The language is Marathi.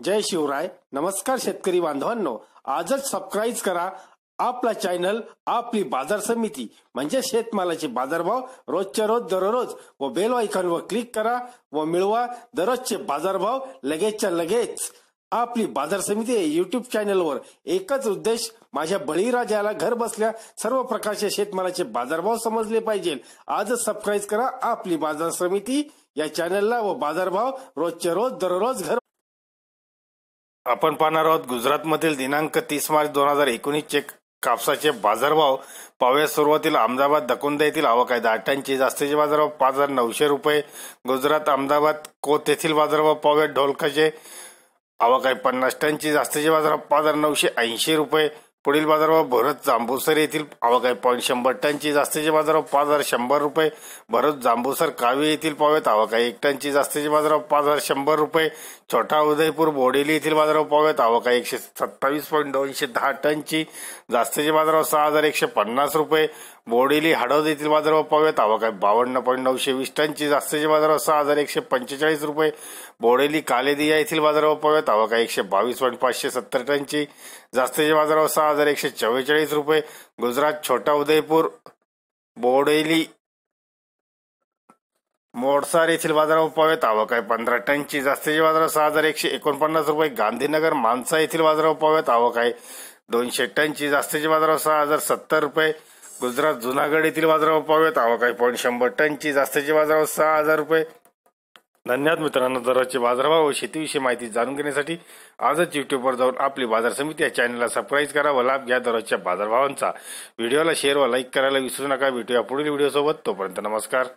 जय शिवराय. नमस्कार शेतकरी बांधवांनो, आजच सबस्क्राईब करा आपला चॅनल आपली बाजार समिती म्हणजे शेतमालाचे बाजारभाव रोजच्या रोज दररोज व बेल आयकॉनवर क्लिक करा व मिळवा दररोजचे बाजारभाव लगेचच्या लगेच. आपली बाजार समिती युट्यूब चॅनलवर एकच उद्देश, माझ्या बळीराजाला घर बसल्या सर्व प्रकारचे शेतमालाचे बाजारभाव समजले पाहिजे. आजच सबस्क्राईब करा आपली बाजार समिती या चॅनलला व बाजारभाव रोजच्या रोज दररोज घर. आपण पाहणार आहोत गुजरातमधील दिनांक 30 मार्च 2019 चे कापसाचे बाजारभाव. पाहूया सुरुवातीला अहमदाबाद दकुंदा येथील आवक आहे 10 टनची. जास्तीचे बाजारभाव 5900 रुपये. गुजरात अहमदाबाद कोत येथील बाजारभाव पाहूया. ढोलकाचे आवक आहे 50 टनची. जास्तीचे बाजारभाव 5980 रुपये. पुढील बाजारभाव भरत जांबूसर येथील आवक आहे 100 टनची. जास्तीचे बाजारभाव 5100 रुपये. भरत जांबूसर कावे येथील पाहूयात आवक आहे 1 टनची. जास्तीचे बाजारभाव 5100 रुपये. छोटा उदयपूर बोडेली येथील बाजारभाव पाहूयात आवक आहे 127.210 टनची. जास्तीचे बाजारभाव 6150 रुपये. बोडेली हडद येथील बाजारभाव पाहूयात आवक आहे 52.920 टनची. जास्तीचे बाजारभाव 6145 रुपये. बोडेली कालेदिया येथील बाजारभाव पाहूयात आवक आहे 122.570 टनची. जास्तीचे बाजारभाव 6144 रुपये. गुजरात छोटा उदयपूर बोडेली मोडसार येथील बाजारभाव पाहूयात आवक आहे 15 टनची. जास्तीचे बाजारभाव 6149 रुपये. गांधीनगर मानसा येथील बाजारभाव पाहूयात आवक आहे 200 टनची. जास्तीचे बाजारभाव 6070 रुपये. गुजरात जुनागड येथील बाजारभाव पाहूयात आवक आहे 100 टनची. जास्तीचे बाजारभाव 6000 रुपये. धन्यवाद मित्रांनो. दररोजचे बाजारभाव व शेतीविषयी माहिती जाणून घेण्यासाठी आजच युट्यूबवर जाऊन आपली बाजार समिती या चॅनलला सबस्क्राईब करा व लाभ घ्या दररोजच्या बाजारभावांचा. व्हिडिओला शेअर व लाईक करायला विसरू नका. भेटूया पुढील व्हिडिओ सोबत. तोपर्यंत नमस्कार.